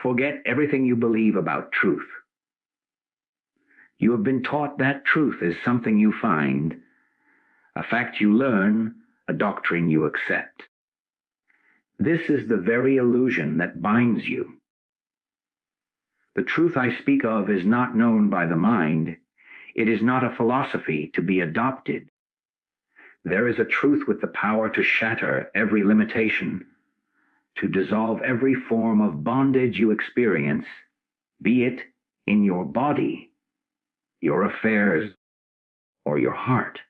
Forget everything you believe about truth. You have been taught that truth is something you find, a fact you learn, a doctrine you accept. This is the very illusion that binds you. The truth I speak of is not known by the mind. It is not a philosophy to be adopted. There is a truth with the power to shatter every limitation, to dissolve every form of bondage you experience, be it in your body, your affairs, or your heart.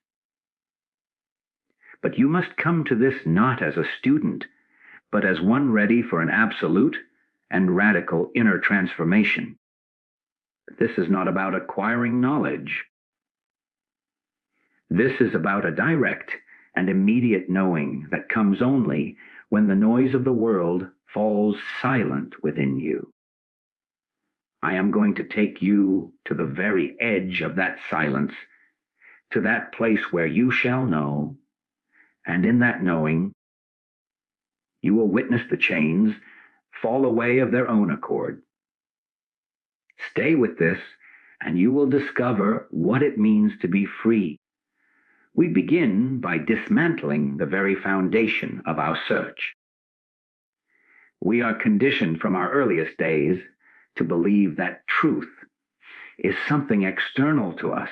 But you must come to this not as a student, but as one ready for an absolute and radical inner transformation. This is not about acquiring knowledge. This is about a direct and immediate knowing that comes only when the noise of the world falls silent within you. I am going to take you to the very edge of that silence, to that place where you shall know, and in that knowing, you will witness the chains fall away of their own accord. Stay with this, and you will discover what it means to be free. We begin by dismantling the very foundation of our search. We are conditioned from our earliest days to believe that truth is something external to us,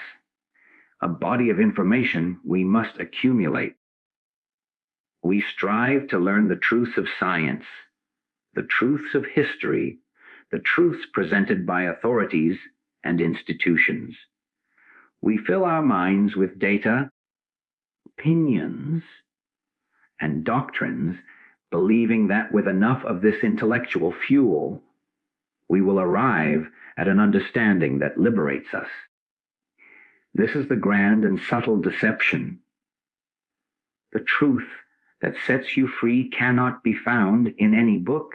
a body of information we must accumulate. We strive to learn the truths of science, the truths of history, the truths presented by authorities and institutions. We fill our minds with data, opinions, and doctrines, believing that with enough of this intellectual fuel, we will arrive at an understanding that liberates us. This is the grand and subtle deception. The truth that sets you free cannot be found in any book,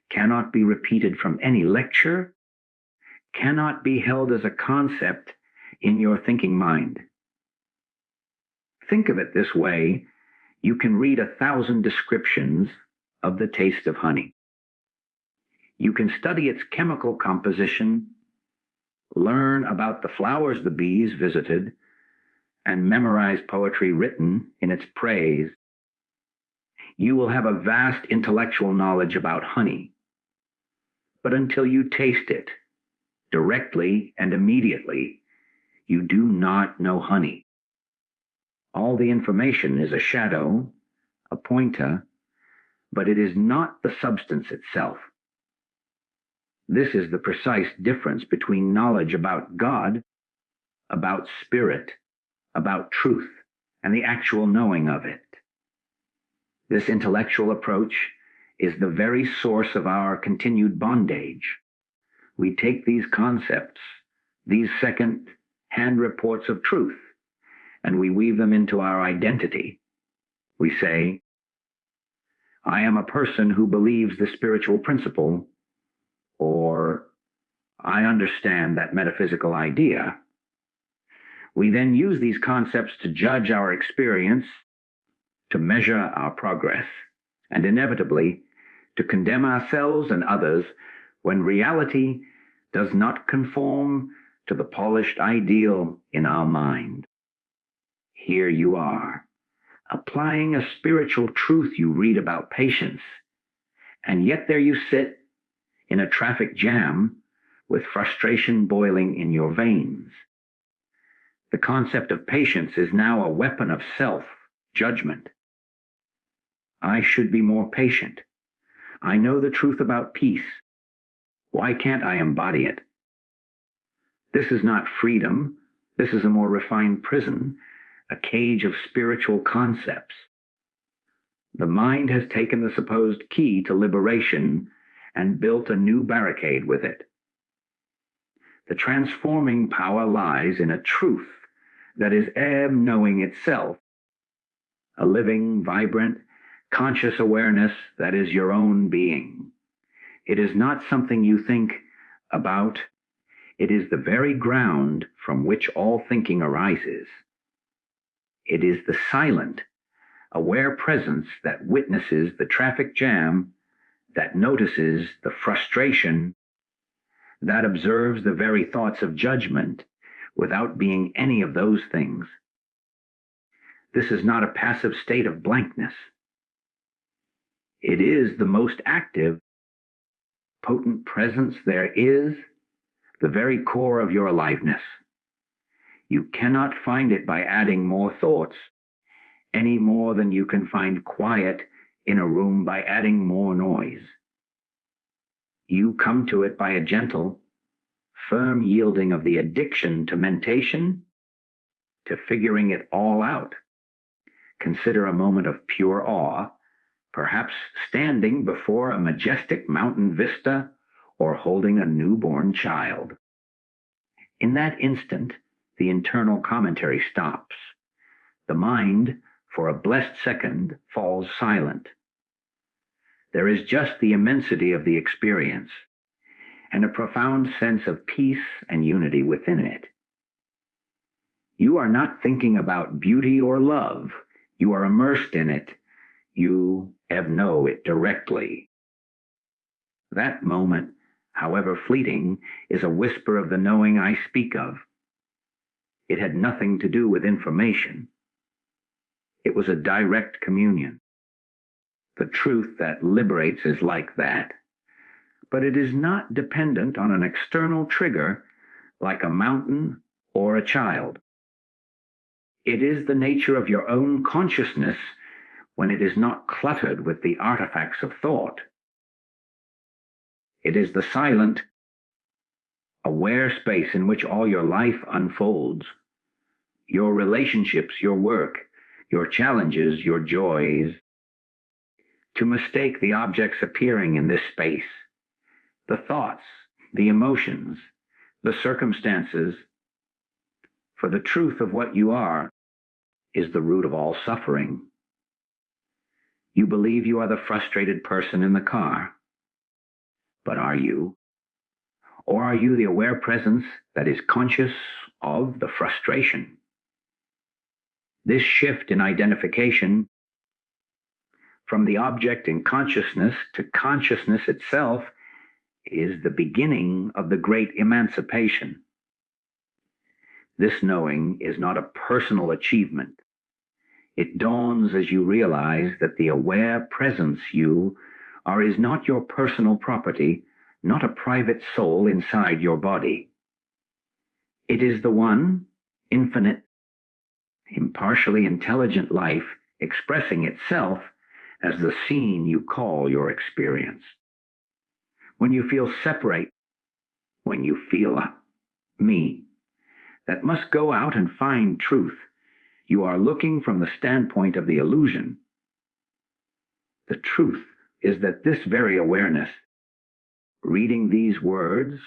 cannot be repeated from any lecture, cannot be held as a concept in your thinking mind. Think of it this way: you can read 1,000 descriptions of the taste of honey. You can study its chemical composition, learn about the flowers the bees visited, and memorize poetry written in its praise. You will have a vast intellectual knowledge about honey. But until you taste it, directly and immediately, you do not know honey. All the information is a shadow, a pointer, but it is not the substance itself. This is the precise difference between knowledge about God, about spirit, about truth, and the actual knowing of it. This intellectual approach is the very source of our continued bondage. We take these concepts, these second-hand reports of truth, and we weave them into our identity. We say, I am a person who believes the spiritual principle, or I understand that metaphysical idea. We then use these concepts to judge our experience, to measure our progress, and inevitably to condemn ourselves and others when reality does not conform to the polished ideal in our mind. Here you are, applying a spiritual truth you read about patience, and yet there you sit in a traffic jam with frustration boiling in your veins. The concept of patience is now a weapon of self-judgment. I should be more patient. I know the truth about peace. Why can't I embody it? This is not freedom. This is a more refined prison, a cage of spiritual concepts. The mind has taken the supposed key to liberation and built a new barricade with it. The transforming power lies in a truth that is knowing itself, a living, vibrant, conscious awareness that is your own being. It is not something you think about. It is the very ground from which all thinking arises. It is the silent, aware presence that witnesses the traffic jam that notices the frustration, that observes the very thoughts of judgment without being any of those things. This is not a passive state of blankness. It is the most active, potent presence there is, the very core of your aliveness. You cannot find it by adding more thoughts, any more than you can find quiet in a room by adding more noise. You come to it by a gentle, firm yielding of the addiction to mentation, to figuring it all out. Consider a moment of pure awe, perhaps standing before a majestic mountain vista or holding a newborn child. In that instant, the internal commentary stops. The mind, for a blessed second, falls silent. There is just the immensity of the experience and a profound sense of peace and unity within it. You are not thinking about beauty or love. You are immersed in it. You know it directly. That moment, however fleeting, is a whisper of the knowing I speak of. It had nothing to do with information. It was a direct communion. The truth that liberates is like that. But it is not dependent on an external trigger like a mountain or a child. It is the nature of your own consciousness when it is not cluttered with the artifacts of thought. It is the silent, aware space in which all your life unfolds. Your relationships, your work, your challenges, your joys. To mistake the objects appearing in this space, the thoughts, the emotions, the circumstances, for the truth of what you are is the root of all suffering. You believe you are the frustrated person in the car. But are you? Or are you the aware presence that is conscious of the frustration? This shift in identification from the object in consciousness to consciousness itself is the beginning of the great emancipation. This knowing is not a personal achievement. It dawns as you realize that the aware presence you are is not your personal property, not a private soul inside your body. It is the one, infinite, impartially intelligent life expressing itself as the scene you call your experience. When you feel separate, when you feel me, that must go out and find truth, you are looking from the standpoint of the illusion. The truth is that this very awareness, reading these words,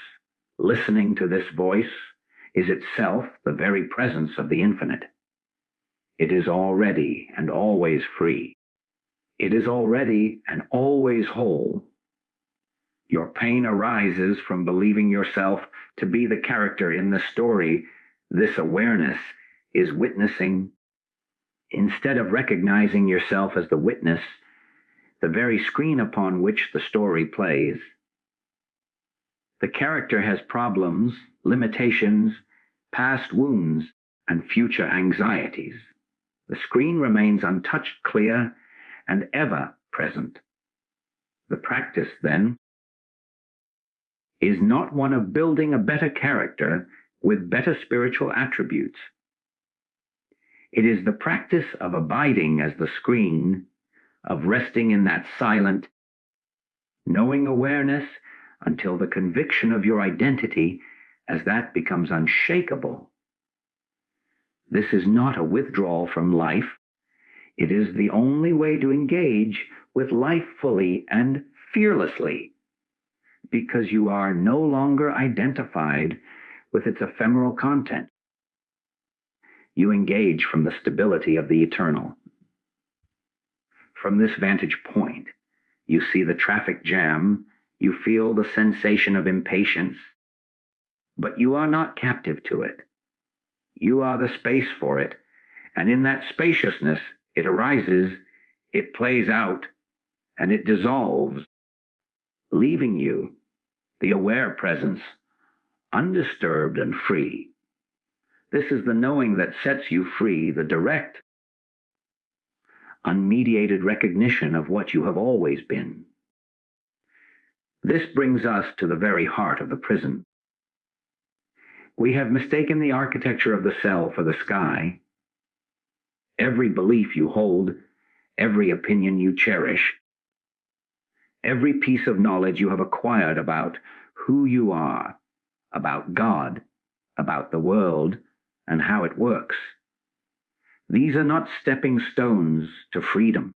listening to this voice, is itself the very presence of the infinite. It is already and always free. It is already and always whole. Your pain arises from believing yourself to be the character in the story this awareness is witnessing. Instead of recognizing yourself as the witness, the very screen upon which the story plays. The character has problems, limitations, past wounds, and future anxieties. The screen remains untouched, clear, and ever present. The practice, then, is not one of building a better character with better spiritual attributes. It is the practice of abiding as the screen, of resting in that silent, knowing awareness until the conviction of your identity as that becomes unshakable. This is not a withdrawal from life. It is the only way to engage with life fully and fearlessly, because you are no longer identified with its ephemeral content. You engage from the stability of the eternal. From this vantage point, you see the traffic jam, you feel the sensation of impatience, but you are not captive to it. You are the space for it, and in that spaciousness it arises, it plays out, and it dissolves, leaving you, the aware presence, undisturbed and free. This is the knowing that sets you free, the direct, unmediated recognition of what you have always been. This brings us to the very heart of the prison. We have mistaken the architecture of the cell for the sky. Every belief you hold, every opinion you cherish, every piece of knowledge you have acquired about who you are, about God, about the world, and how it works. These are not stepping stones to freedom.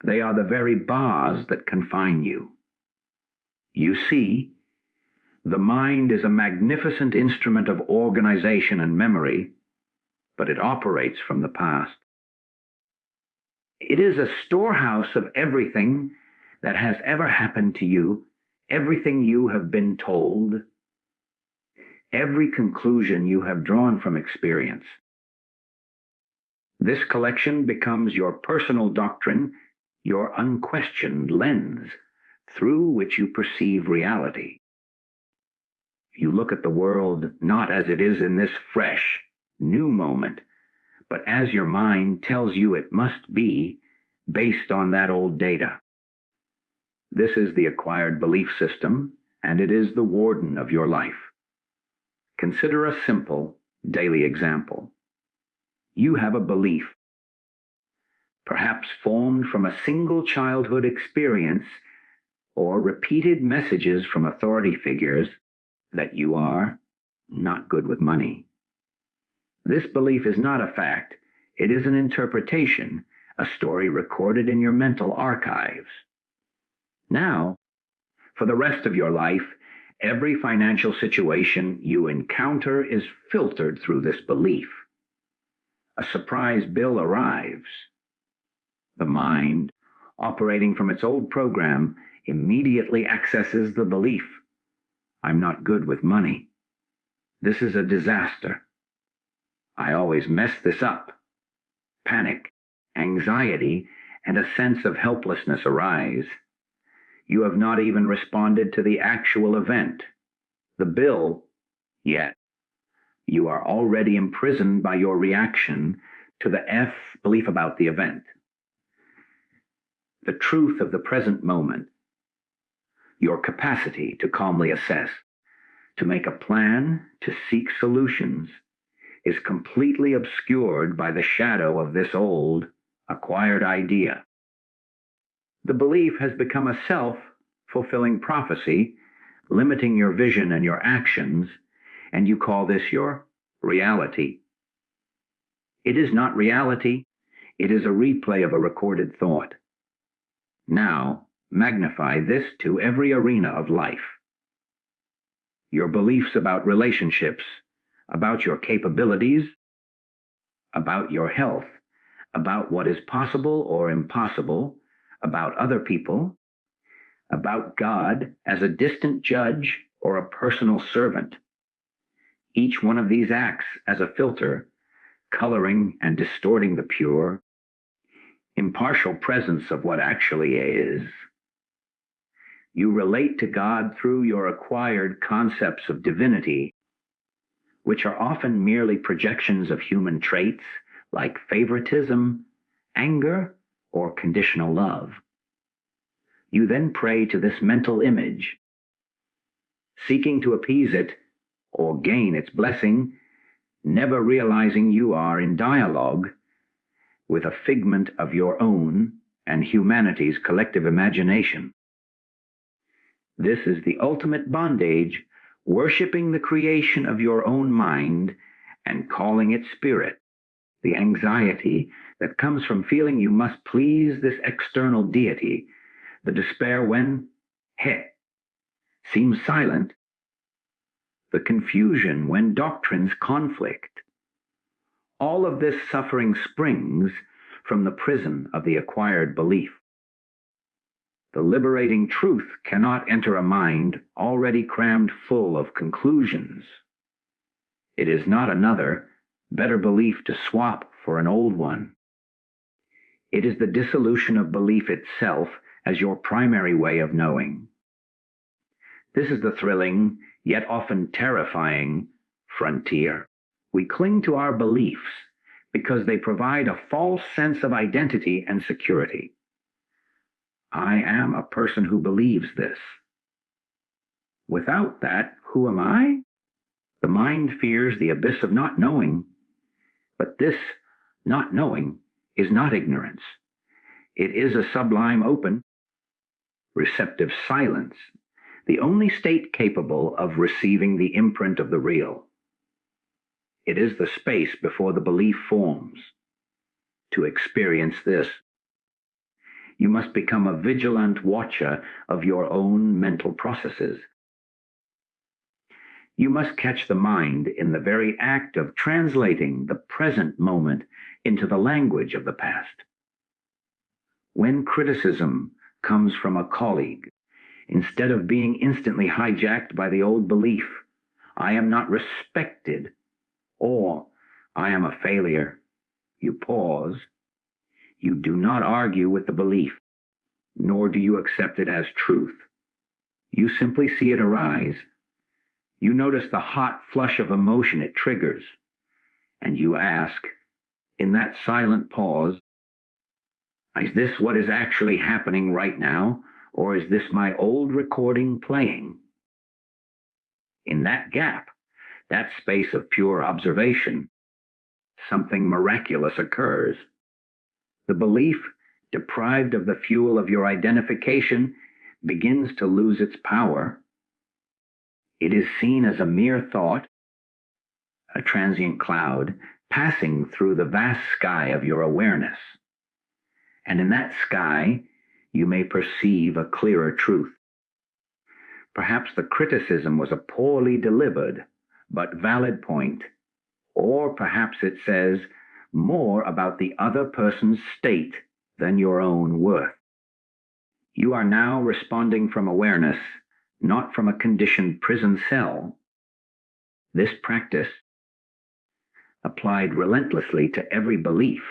They are the very bars that confine you. You see, the mind is a magnificent instrument of organization and memory, but it operates from the past. It is a storehouse of everything that has ever happened to you, everything you have been told, every conclusion you have drawn from experience. This collection becomes your personal doctrine, your unquestioned lens through which you perceive reality. You look at the world not as it is in this fresh, new moment, but as your mind tells you it must be based on that old data. This is the acquired belief system, and it is the warden of your life. Consider a simple, daily example. You have a belief, perhaps formed from a single childhood experience or repeated messages from authority figures, that you are not good with money. This belief is not a fact. It is an interpretation, a story recorded in your mental archives. Now, for the rest of your life, every financial situation you encounter is filtered through this belief. A surprise bill arrives. The mind, operating from its old program, immediately accesses the belief. I'm not good with money. This is a disaster. I always mess this up. Panic, anxiety, and a sense of helplessness arise. You have not even responded to the actual event, the bill, yet. You are already imprisoned by your reaction to the belief about the event. The truth of the present moment, your capacity to calmly assess, to make a plan, to seek solutions, is completely obscured by the shadow of this old, acquired idea. The belief has become a self-fulfilling prophecy, limiting your vision and your actions, and you call this your reality. It is not reality. It is a replay of a recorded thought. Now, magnify this to every arena of life. Your beliefs about relationships, about your capabilities, about your health, about what is possible or impossible, about other people, about God as a distant judge or a personal servant. Each one of these acts as a filter, coloring and distorting the pure, impartial presence of what actually is. You relate to God through your acquired concepts of divinity, which are often merely projections of human traits like favoritism, anger, or conditional love. You then pray to this mental image, seeking to appease it or gain its blessing, never realizing you are in dialogue with a figment of your own and humanity's collective imagination. This is the ultimate bondage, worshiping the creation of your own mind and calling it spirit, the anxiety that comes from feeling you must please this external deity, the despair when, seems silent, the confusion when doctrines conflict. All of this suffering springs from the prison of the acquired belief. The liberating truth cannot enter a mind already crammed full of conclusions. It is not another, better belief to swap for an old one. It is the dissolution of belief itself as your primary way of knowing. This is the thrilling, yet often terrifying, frontier. We cling to our beliefs because they provide a false sense of identity and security. I am a person who believes this. Without that, who am I? The mind fears the abyss of not knowing, but this not knowing is not ignorance. It is a sublime open, receptive silence, the only state capable of receiving the imprint of the real. It is the space before the belief forms. To experience this, you must become a vigilant watcher of your own mental processes. You must catch the mind in the very act of translating the present moment into the language of the past. When criticism comes from a colleague, instead of being instantly hijacked by the old belief, I am not respected, or I am a failure, you pause. You do not argue with the belief, nor do you accept it as truth. You simply see it arise. You notice the hot flush of emotion it triggers, and you ask, in that silent pause, is this what is actually happening right now, or is this my old recording playing? In that gap, that space of pure observation, something miraculous occurs. The belief, deprived of the fuel of your identification, begins to lose its power. It is seen as a mere thought, a transient cloud passing through the vast sky of your awareness. And in that sky, you may perceive a clearer truth. Perhaps the criticism was a poorly delivered but valid point, or perhaps it says more about the other person's state than your own worth. You are now responding from awareness, not from a conditioned prison cell. This practice, applied relentlessly to every belief,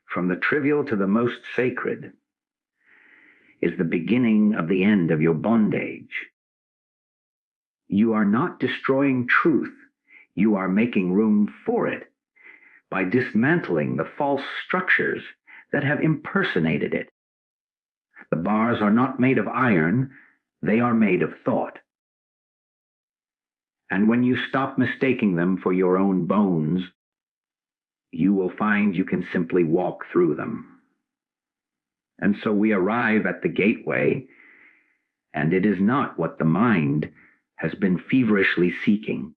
from the trivial to the most sacred, is the beginning of the end of your bondage. You are not destroying truth. You are making room for it by dismantling the false structures that have impersonated it. The bars are not made of iron, they are made of thought. And when you stop mistaking them for your own bones, you will find you can simply walk through them. And so we arrive at the gateway, and it is not what the mind has been feverishly seeking.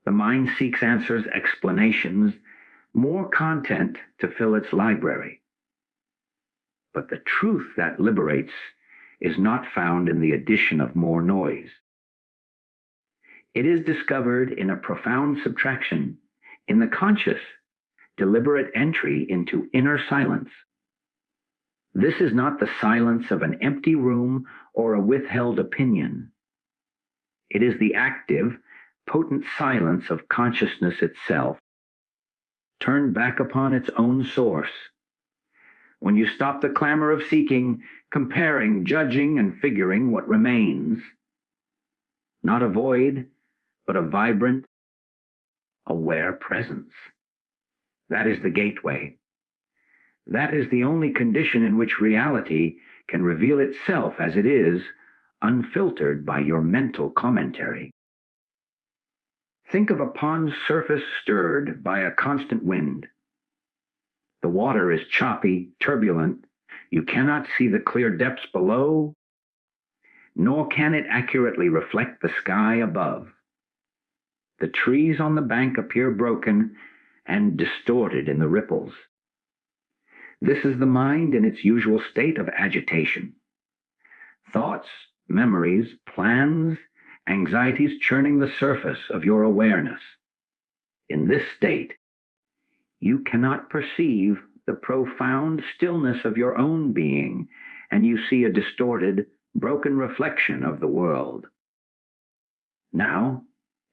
The mind seeks answers, explanations, more content to fill its library. But the truth that liberates is not found in the addition of more noise. It is discovered in a profound subtraction, in the conscious, deliberate entry into inner silence. This is not the silence of an empty room or a withheld opinion. It is the active, potent silence of consciousness itself, turned back upon its own source. When you stop the clamor of seeking, comparing, judging, and figuring, what remains? Not a void, but a vibrant, aware presence. That is the gateway. That is the only condition in which reality can reveal itself as it is, unfiltered by your mental commentary. Think of a pond's surface stirred by a constant wind. The water is choppy, turbulent. You cannot see the clear depths below, nor can it accurately reflect the sky above. The trees on the bank appear broken and distorted in the ripples. This is the mind in its usual state of agitation. Thoughts, memories, plans, anxieties churning the surface of your awareness. In this state, you cannot perceive the profound stillness of your own being, and you see a distorted, broken reflection of the world. Now,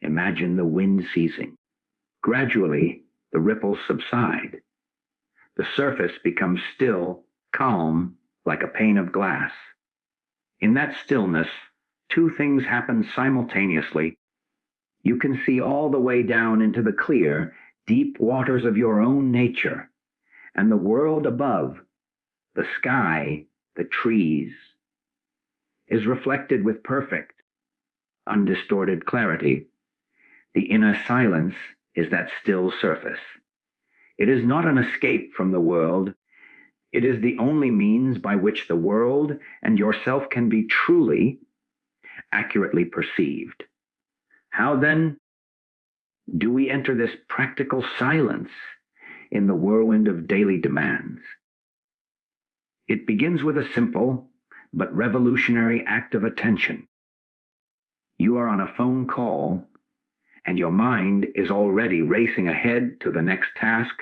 imagine the wind ceasing. Gradually, the ripples subside. The surface becomes still, calm, like a pane of glass. In that stillness, two things happen simultaneously. You can see all the way down into the clear, deep waters of your own nature, and the world above, the sky, the trees, is reflected with perfect, undistorted clarity. The inner silence is that still surface. It is not an escape from the world. It is the only means by which the world and yourself can be truly, accurately perceived. How then do we enter this practical silence in the whirlwind of daily demands? It begins with a simple but revolutionary act of attention. You are on a phone call, and your mind is already racing ahead to the next task,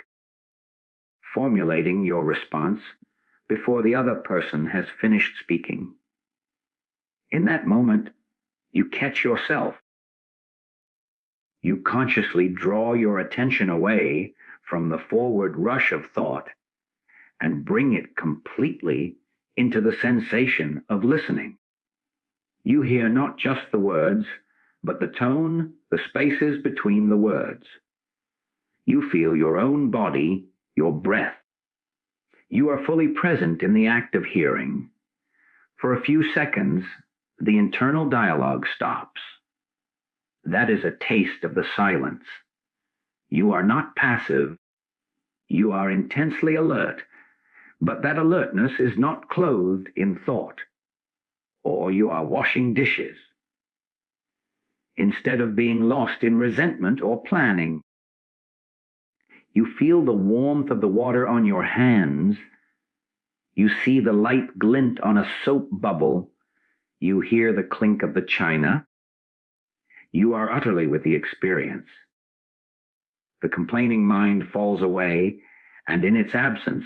formulating your response before the other person has finished speaking. In that moment, you catch yourself. You consciously draw your attention away from the forward rush of thought and bring it completely into the sensation of listening. You hear not just the words, but the tone, the spaces between the words. You feel your own body, your breath. You are fully present in the act of hearing. For a few seconds, the internal dialogue stops. That is a taste of the silence. You are not passive. You are intensely alert, but that alertness is not clothed in thought, or you are washing dishes. Instead of being lost in resentment or planning, you feel the warmth of the water on your hands. You see the light glint on a soap bubble. You hear the clink of the china. You are utterly with the experience. The complaining mind falls away, and in its absence,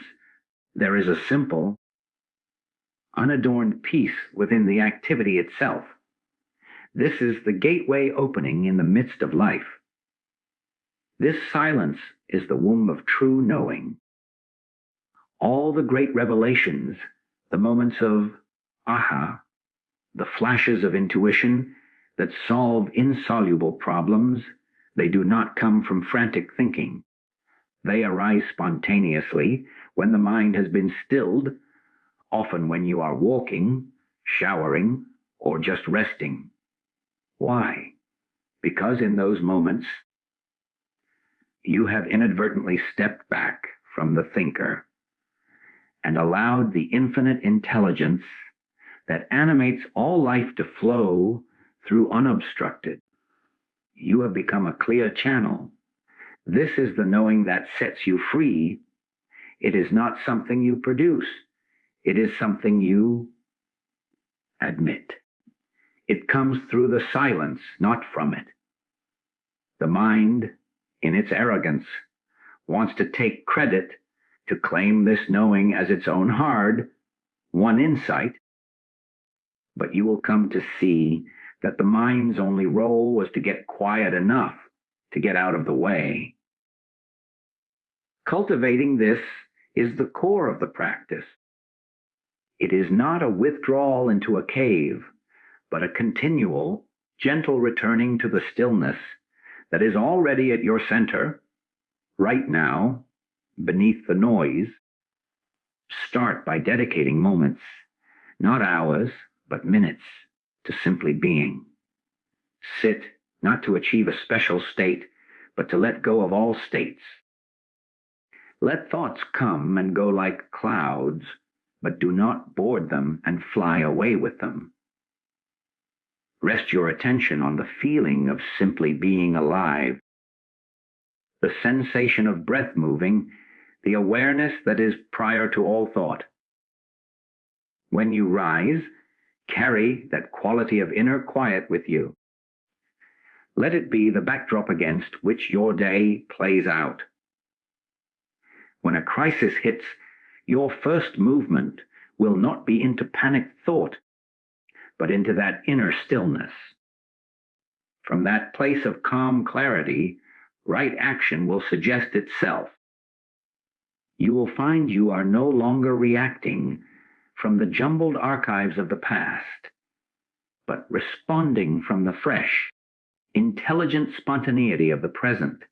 there is a simple, unadorned peace within the activity itself. This is the gateway opening in the midst of life. This silence is the womb of true knowing. All the great revelations, the moments of aha, the flashes of intuition that solve insoluble problems, they do not come from frantic thinking. They arise spontaneously when the mind has been stilled, often when you are walking, showering, or just resting. Why? Because in those moments, you have inadvertently stepped back from the thinker and allowed the infinite intelligence that animates all life to flow through unobstructed. You have become a clear channel. This is the knowing that sets you free. It is not something you produce. It is something you admit. It comes through the silence, not from it. The mind, in its arrogance, wants to take credit, to claim this knowing as its own hard-won insight. But you will come to see that the mind's only role was to get quiet enough to get out of the way. Cultivating this is the core of the practice. It is not a withdrawal into a cave, but a continual, gentle returning to the stillness that is already at your center, right now, beneath the noise. Start by dedicating moments, not hours, but minutes, to simply being. Sit, not to achieve a special state, but to let go of all states. Let thoughts come and go like clouds, but do not board them and fly away with them. Rest your attention on the feeling of simply being alive, the sensation of breath moving, the awareness that is prior to all thought. When you rise, carry that quality of inner quiet with you. Let it be the backdrop against which your day plays out. When a crisis hits, your first movement will not be into panicked thought, but into that inner stillness. From that place of calm clarity, right action will suggest itself. You will find you are no longer reacting from the jumbled archives of the past. but responding from the fresh, intelligent spontaneity of the present.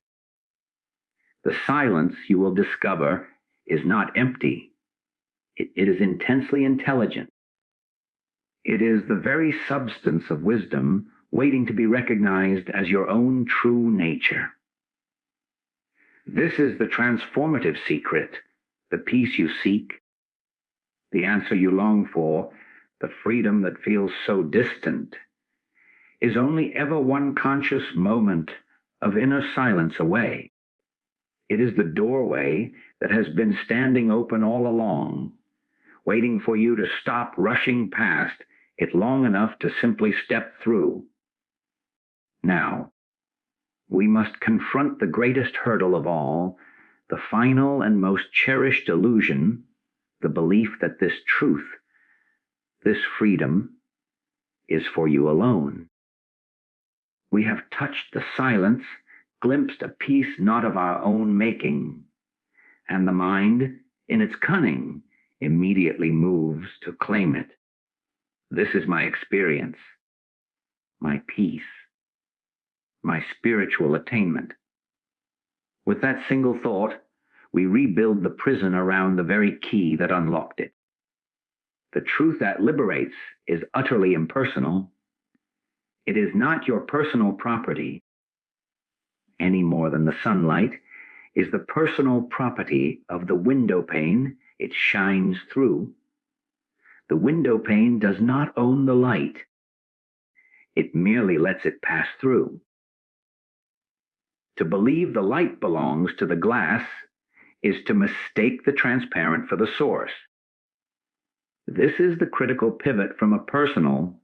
The silence, you will discover, is not empty. It is intensely intelligent. It is the very substance of wisdom waiting to be recognized as your own true nature. This is the transformative secret, the peace you seek, the answer you long for, the freedom that feels so distant, is only ever one conscious moment of inner silence away. It is the doorway that has been standing open all along, waiting for you to stop rushing past it long enough to simply step through. Now, we must confront the greatest hurdle of all, the final and most cherished illusion, the belief that this truth, this freedom, is for you alone. We have touched the silence, glimpsed a piece not of our own making, and the mind, in its cunning, immediately moves to claim it. This is my experience, my peace, my spiritual attainment. With that single thought, we rebuild the prison around the very key that unlocked it. The truth that liberates is utterly impersonal. It is not your personal property, any more than the sunlight is the personal property of the window pane it shines through. The window pane does not own the light. It merely lets it pass through. To believe the light belongs to the glass is to mistake the transparent for the source. This is the critical pivot from a personal,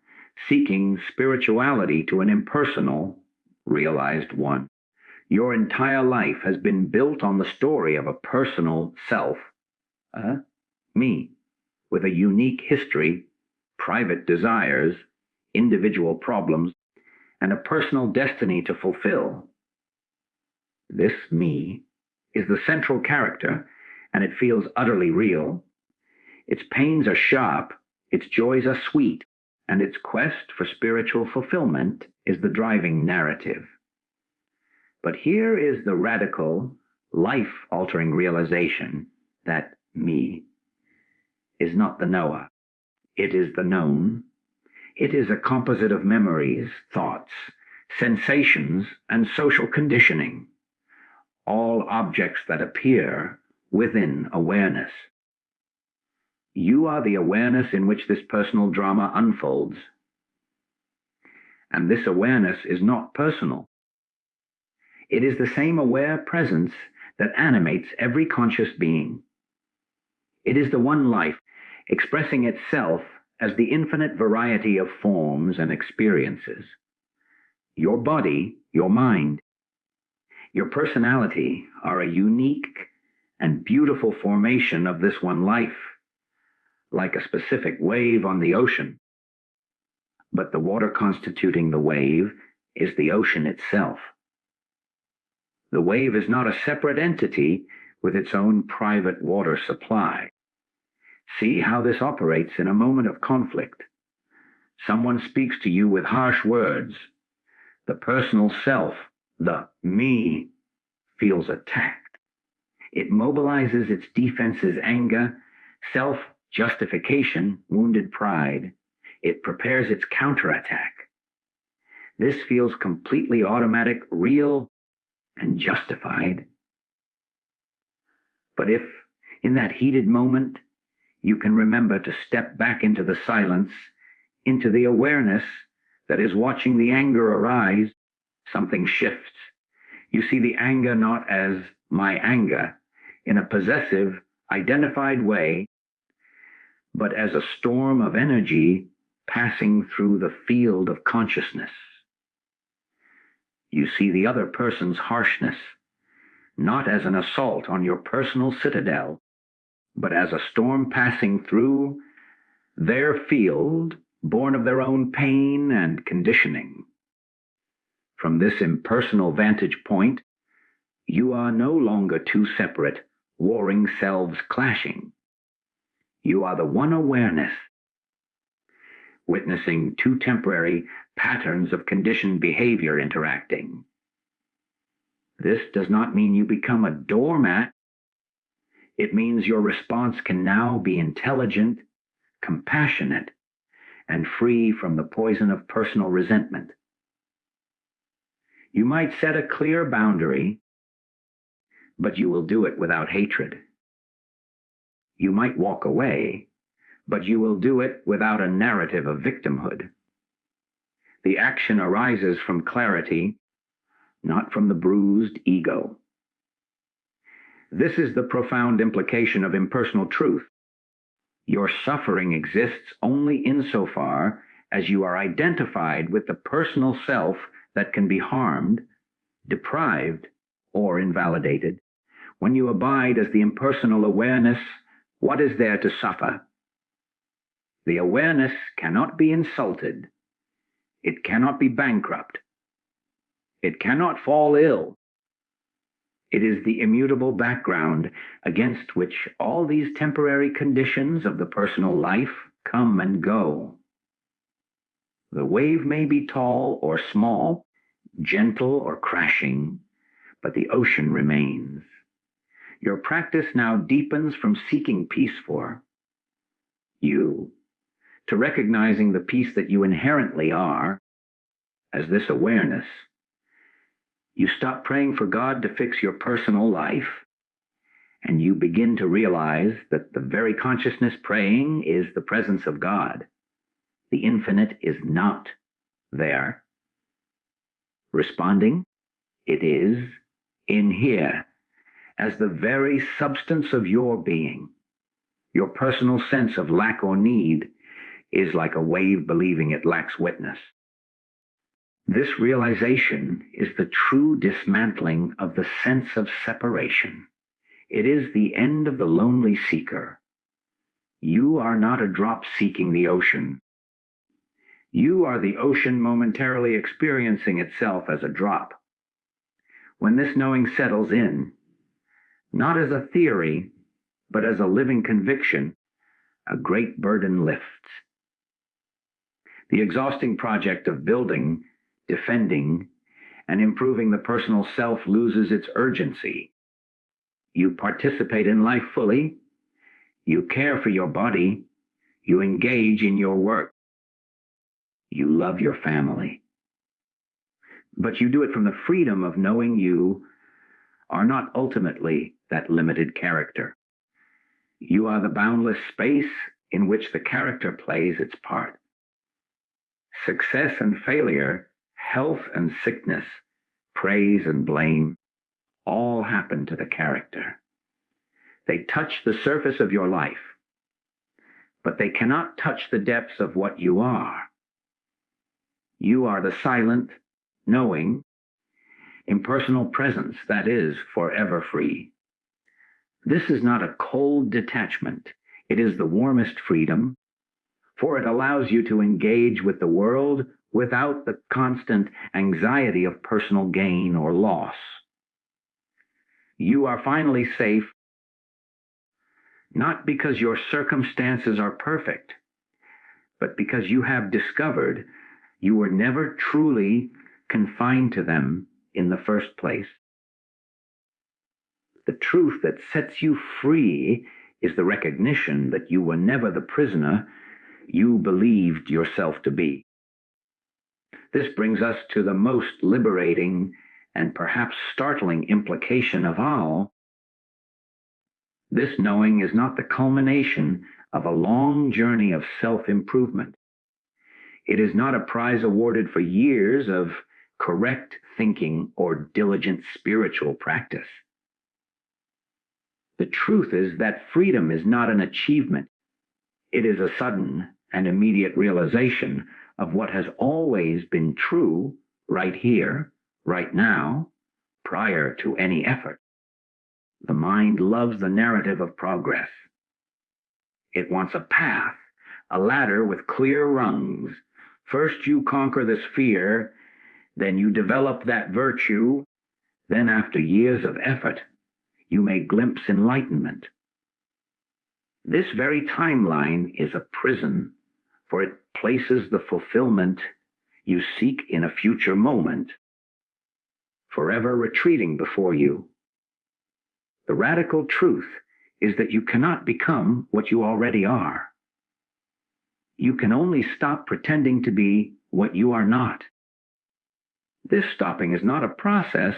seeking spirituality to an impersonal, realized one. Your entire life has been built on the story of a personal self, me, with a unique history, private desires, individual problems, and a personal destiny to fulfill. This me is the central character, and it feels utterly real. Its pains are sharp, its joys are sweet, and its quest for spiritual fulfillment is the driving narrative. But here is the radical, life-altering realization that me is not the knower. It is the known. It is a composite of memories, thoughts, sensations, and social conditioning, all objects that appear within awareness. You are the awareness in which this personal drama unfolds. And this awareness is not personal. It is the same aware presence that animates every conscious being. It is the one life expressing itself as the infinite variety of forms and experiences. Your body, your mind, your personality are a unique and beautiful formation of this one life, like a specific wave on the ocean. But the water constituting the wave is the ocean itself. The wave is not a separate entity with its own private water supply. See how this operates in a moment of conflict. Someone speaks to you with harsh words. The personal self, the me, feels attacked. It mobilizes its defenses, anger, self-justification, wounded pride. It prepares its counterattack. This feels completely automatic, real, and justified. But if, in that heated moment, you can remember to step back into the silence, into the awareness that is watching the anger arise, something shifts. You see the anger not as my anger, in a possessive, identified way, but as a storm of energy passing through the field of consciousness. You see the other person's harshness, not as an assault on your personal citadel, but as a storm passing through their field, born of their own pain and conditioning. From this impersonal vantage point, you are no longer two separate, warring selves clashing. You are the one awareness. witnessing two temporary patterns of conditioned behavior interacting. This does not mean you become a doormat. It means your response can now be intelligent, compassionate, and free from the poison of personal resentment. You might set a clear boundary, but you will do it without hatred. You might walk away, but you will do it without a narrative of victimhood. The action arises from clarity, not from the bruised ego. This is the profound implication of impersonal truth. Your suffering exists only insofar as you are identified with the personal self that can be harmed, deprived, or invalidated. When you abide as the impersonal awareness, what is there to suffer? The awareness cannot be insulted. It cannot be bankrupt. It cannot fall ill. It is the immutable background against which all these temporary conditions of the personal life come and go. The wave may be tall or small, gentle or crashing, but the ocean remains. Your practice now deepens from seeking peace for you to recognizing the peace that you inherently are as this awareness. You stop praying for God to fix your personal life, and you begin to realize that the very consciousness praying is the presence of God. The infinite is not there. Responding, it is in here, as the very substance of your being. Your personal sense of lack or need is like a wave believing it lacks witness. This realization is the true dismantling of the sense of separation. It is the end of the lonely seeker. You are not a drop seeking the ocean. You are the ocean momentarily experiencing itself as a drop. When this knowing settles in, not as a theory, but as a living conviction, a great burden lifts. The exhausting project of building, defending, and improving the personal self loses its urgency. You participate in life fully, you care for your body, you engage in your work, you love your family. But you do it from the freedom of knowing you are not ultimately that limited character. You are the boundless space in which the character plays its part. Success and failure, health and sickness, praise and blame, all happen to the character. They touch the surface of your life, but they cannot touch the depths of what you are. You are the silent, knowing, impersonal presence that is forever free. This is not a cold detachment. It is the warmest freedom, for it allows you to engage with the world without the constant anxiety of personal gain or loss. You are finally safe, not because your circumstances are perfect, but because you have discovered you were never truly confined to them in the first place. The truth that sets you free is the recognition that you were never the prisoner you believed yourself to be. This brings us to the most liberating and perhaps startling implication of all. This knowing is not the culmination of a long journey of self-improvement. It is not a prize awarded for years of correct thinking or diligent spiritual practice. The truth is that freedom is not an achievement. It is a sudden and immediate realization of what has always been true right here, right now, prior to any effort. The mind loves the narrative of progress. It wants a path, a ladder with clear rungs. First you conquer this fear, then you develop that virtue, then after years of effort, you may glimpse enlightenment. This very timeline is a prison, for it places the fulfillment you seek in a future moment, forever retreating before you. The radical truth is that you cannot become what you already are. You can only stop pretending to be what you are not. This stopping is not a process.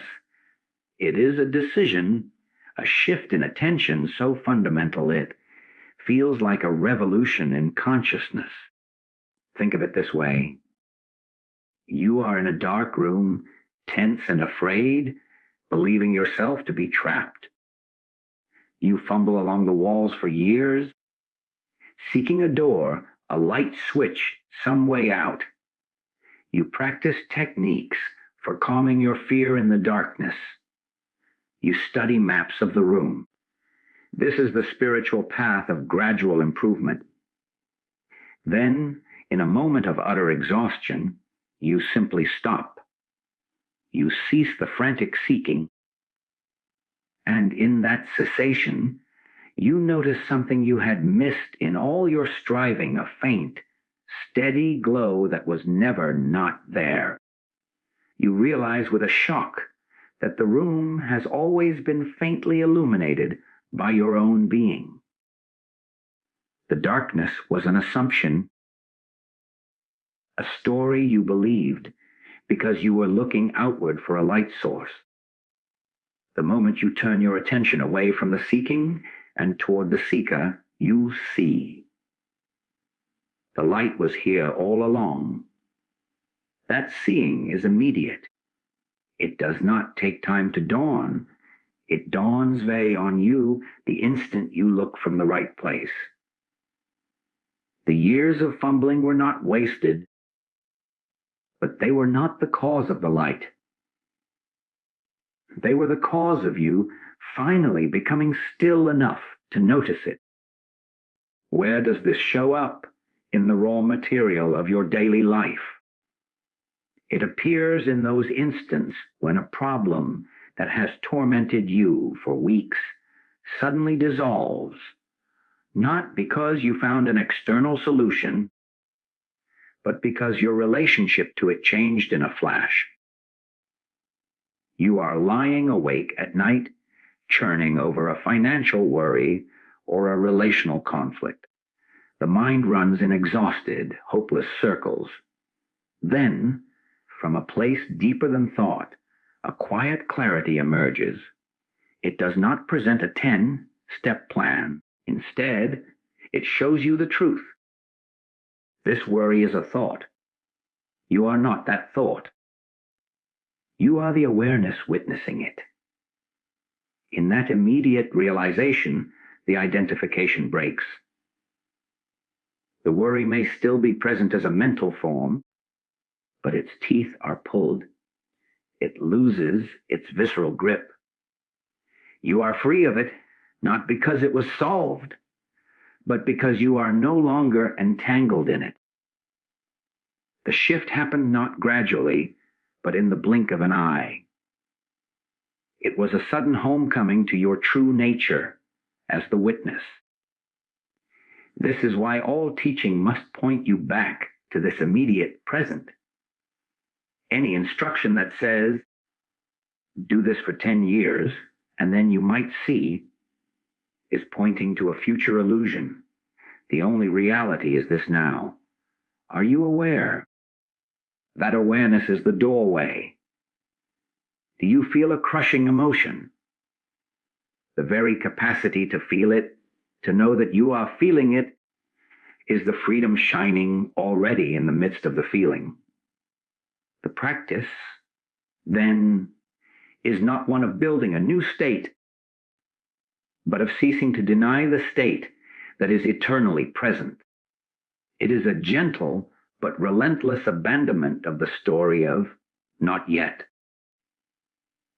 It is a decision, a shift in attention so fundamental it feels like a revolution in consciousness. Think of it this way. You are in a dark room, tense and afraid, believing yourself to be trapped. You fumble along the walls for years, seeking a door, a light switch, some way out. You practice techniques for calming your fear in the darkness. You study maps of the room. This is the spiritual path of gradual improvement. Then, in a moment of utter exhaustion, you simply stop. You cease the frantic seeking, and in that cessation, you notice something you had missed in all your striving, a faint, steady glow that was never not there. You realize with a shock that the room has always been faintly illuminated by your own being. The darkness was an assumption, a story you believed because you were looking outward for a light source. The moment you turn your attention away from the seeking and toward the seeker, you see. The light was here all along. That seeing is immediate. It does not take time to dawn. It dawns on you the instant you look from the right place. The years of fumbling were not wasted, but they were not the cause of the light. They were the cause of you finally becoming still enough to notice it. Where does this show up in the raw material of your daily life? It appears in those instants when a problem that has tormented you for weeks suddenly dissolves, not because you found an external solution, but because your relationship to it changed in a flash. You are lying awake at night, churning over a financial worry or a relational conflict. The mind runs in exhausted, hopeless circles. Then, from a place deeper than thought, a quiet clarity emerges. It does not present a 10-step plan. Instead, it shows you the truth. This worry is a thought. You are not that thought. You are the awareness witnessing it. In that immediate realization, the identification breaks. The worry may still be present as a mental form, but its teeth are pulled. It loses its visceral grip. You are free of it, not because it was solved, but because you are no longer entangled in it. The shift happened not gradually, but in the blink of an eye. It was a sudden homecoming to your true nature as the witness. This is why all teaching must point you back to this immediate present. Any instruction that says, do this for 10 years, and then you might see, is pointing to a future illusion. The only reality is this now. Are you aware? That awareness is the doorway. Do you feel a crushing emotion? The very capacity to feel it, to know that you are feeling it, is the freedom shining already in the midst of the feeling. The practice, then, is not one of building a new state, but of ceasing to deny the state that is eternally present. It is a gentle but relentless abandonment of the story of not yet.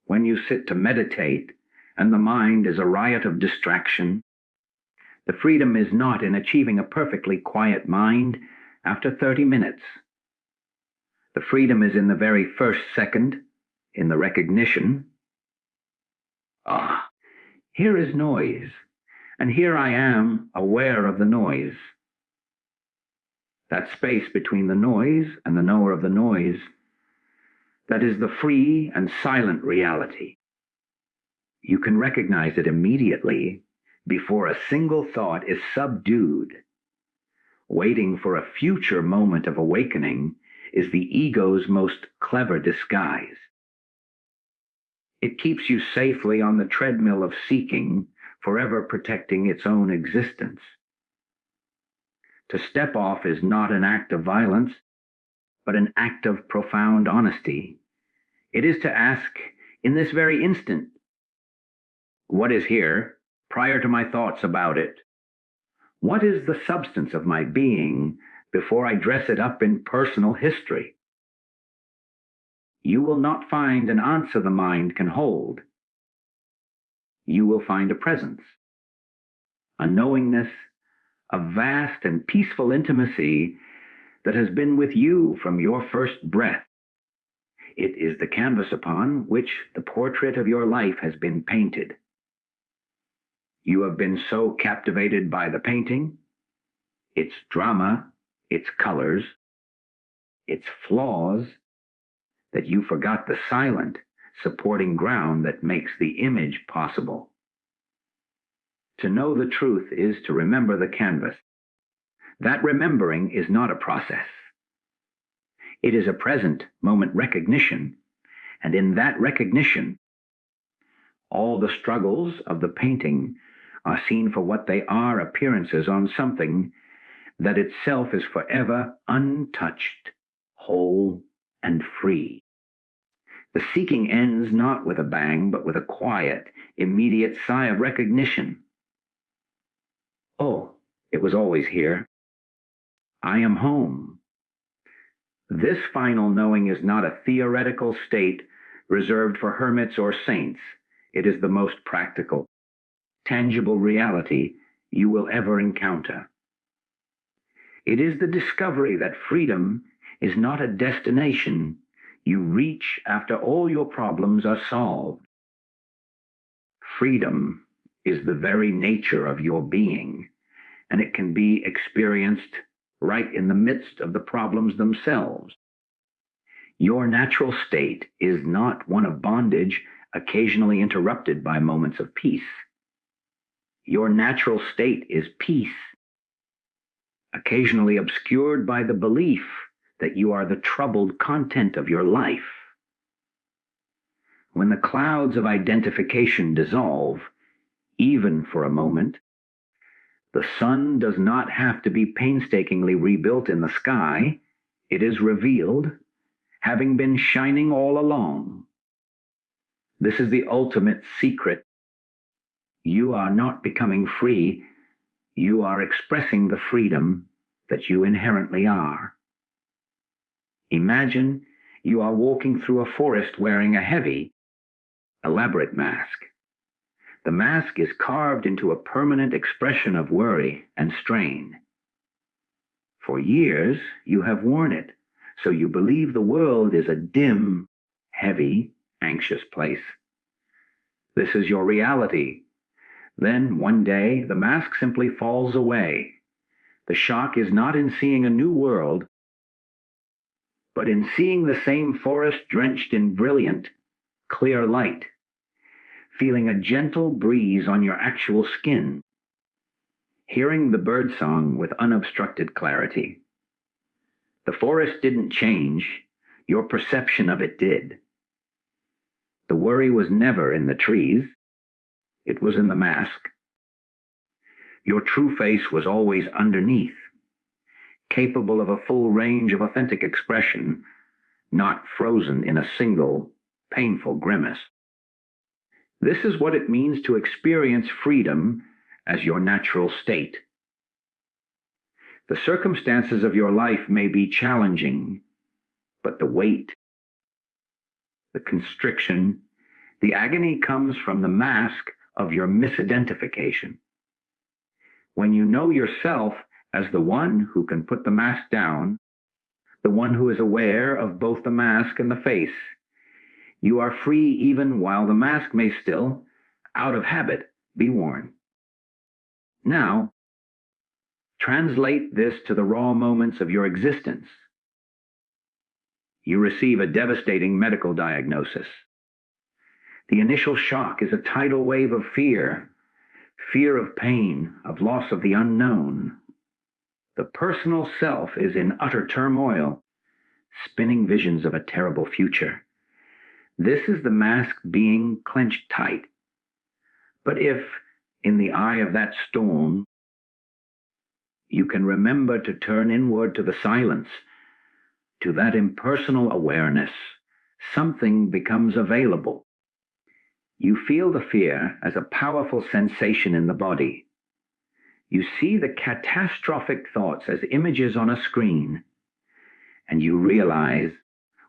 When you sit to meditate and the mind is a riot of distraction, the freedom is not in achieving a perfectly quiet mind after 30 minutes. The freedom is in the very first second, in the recognition. Here is noise, and here I am aware of the noise. that space between the noise and the knower of the noise, that is the free and silent reality. You can recognize it immediately before a single thought is subdued. Waiting for a future moment of awakening is the ego's most clever disguise. It keeps you safely on the treadmill of seeking, forever protecting its own existence. To step off is not an act of violence, but an act of profound honesty. It is to ask, in this very instant, what is here, prior to my thoughts about it? What is the substance of my being before I dress it up in personal history? You will not find an answer the mind can hold. You will find a presence, a knowingness, a vast and peaceful intimacy that has been with you from your first breath. It is the canvas upon which the portrait of your life has been painted. You have been so captivated by the painting, its drama, its colors, its flaws, that you forgot the silent, supporting ground that makes the image possible. To know the truth is to remember the canvas. That remembering is not a process. It is a present moment recognition, and in that recognition, all the struggles of the painting are seen for what they are, appearances on something that itself is forever untouched, whole, and free. The seeking ends not with a bang, but with a quiet, immediate sigh of recognition. Oh, it was always here. I am home. This final knowing is not a theoretical state reserved for hermits or saints. It is the most practical, tangible reality you will ever encounter. It is the discovery that freedom is not a destination you reach after all your problems are solved. Freedom is the very nature of your being, and it can be experienced right in the midst of the problems themselves. Your natural state is not one of bondage, occasionally interrupted by moments of peace. Your natural state is peace, occasionally obscured by the belief that you are the troubled content of your life. When the clouds of identification dissolve, even for a moment, the sun does not have to be painstakingly rebuilt in the sky. It is revealed, having been shining all along. This is the ultimate secret. You are not becoming free. You are expressing the freedom that you inherently are. Imagine you are walking through a forest wearing a heavy, elaborate mask. The mask is carved into a permanent expression of worry and strain. For years, you have worn it, so you believe the world is a dim, heavy, anxious place. This is your reality. Then, one day, the mask simply falls away. The shock is not in seeing a new world, but in seeing the same forest drenched in brilliant, clear light, feeling a gentle breeze on your actual skin, hearing the birdsong with unobstructed clarity. The forest didn't change, your perception of it did. The worry was never in the trees, it was in the mask. Your true face was always underneath, capable of a full range of authentic expression, not frozen in a single, painful grimace. This is what it means to experience freedom as your natural state. The circumstances of your life may be challenging, but the weight, the constriction, the agony comes from the mask of your misidentification. When you know yourself as the one who can put the mask down, the one who is aware of both the mask and the face, you are free even while the mask may still, out of habit, be worn. Now, Translate this to the raw moments of your existence. You receive a devastating medical diagnosis. The initial shock is a tidal wave of fear of pain, of loss of the unknown. The personal self is in utter turmoil, spinning visions of a terrible future. This is the mask being clenched tight. But if, in the eye of that storm, you can remember to turn inward to the silence, to that impersonal awareness, something becomes available. You feel the fear as a powerful sensation in the body. You see the catastrophic thoughts as images on a screen, and you realize,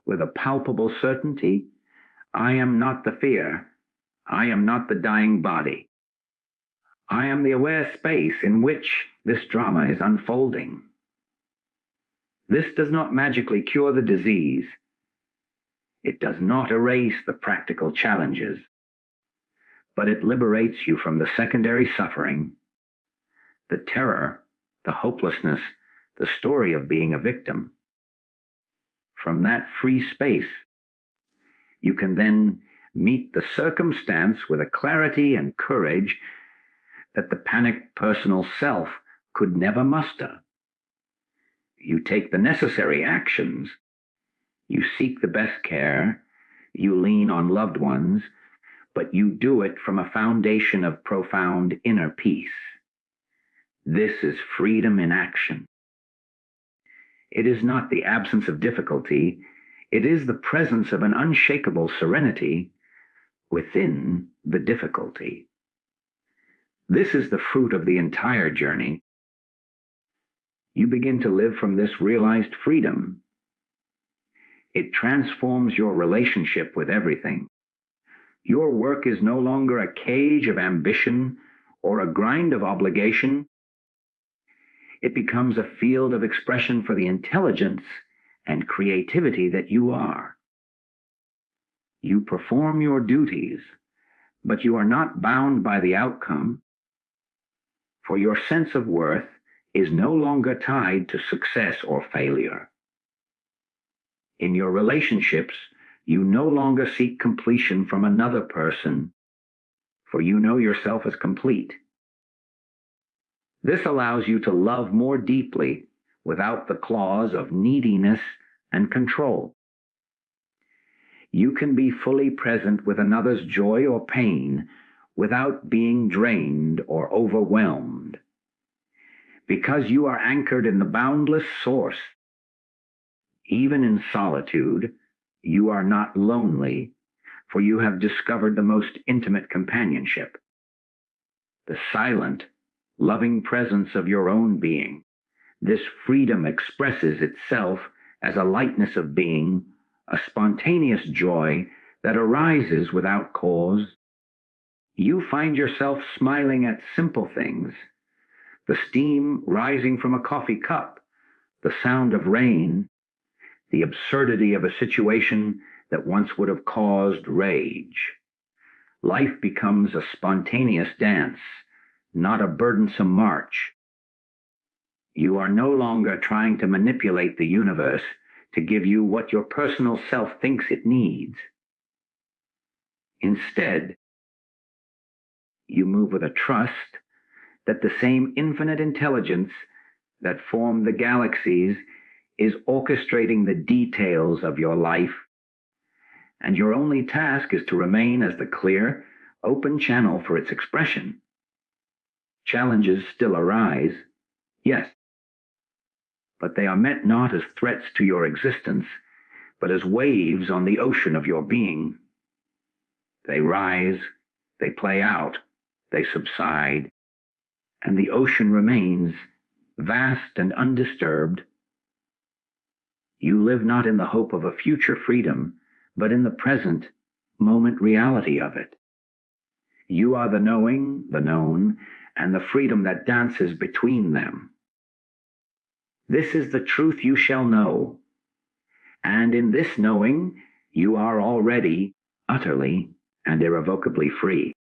with a palpable certainty, I am not the fear. I am not the dying body. I am the aware space in which this drama is unfolding. This does not magically cure the disease. It does not erase the practical challenges, but it liberates you from the secondary suffering, the terror, the hopelessness, the story of being a victim. From that free space, you can then meet the circumstance with a clarity and courage that the panicked personal self could never muster. You take the necessary actions. You seek the best care. You lean on loved ones, but you do it from a foundation of profound inner peace. This is freedom in action. It is not the absence of difficulty. It is the presence of an unshakable serenity within the difficulty. This is the fruit of the entire journey. You begin to live from this realized freedom. It transforms your relationship with everything. Your work is no longer a cage of ambition or a grind of obligation. It becomes a field of expression for the intelligence and creativity that you are. You perform your duties, but you are not bound by the outcome, for your sense of worth is no longer tied to success or failure. In your relationships, you no longer seek completion from another person, for you know yourself as complete. This allows you to love more deeply without the claws of neediness and control. You can be fully present with another's joy or pain without being drained or overwhelmed. Because you are anchored in the boundless source, even in solitude, you are not lonely, for you have discovered the most intimate companionship, the silent, loving presence of your own being. This freedom expresses itself as a lightness of being, a spontaneous joy that arises without cause. You find yourself smiling at simple things, the steam rising from a coffee cup, the sound of rain, the absurdity of a situation that once would have caused rage. Life becomes a spontaneous dance, not a burdensome march. You are no longer trying to manipulate the universe to give you what your personal self thinks it needs. Instead, you move with a trust that the same infinite intelligence that formed the galaxies is orchestrating the details of your life, and your only task is to remain as the clear, open channel for its expression. Challenges still arise, yes, but they are met not as threats to your existence, but as waves on the ocean of your being. They rise, they play out, they subside, and the ocean remains vast and undisturbed. You live not in the hope of a future freedom, but in the present moment reality of it. You are the knowing, the known, and the freedom that dances between them. This is the truth you shall know, and in this knowing you are already utterly and irrevocably free.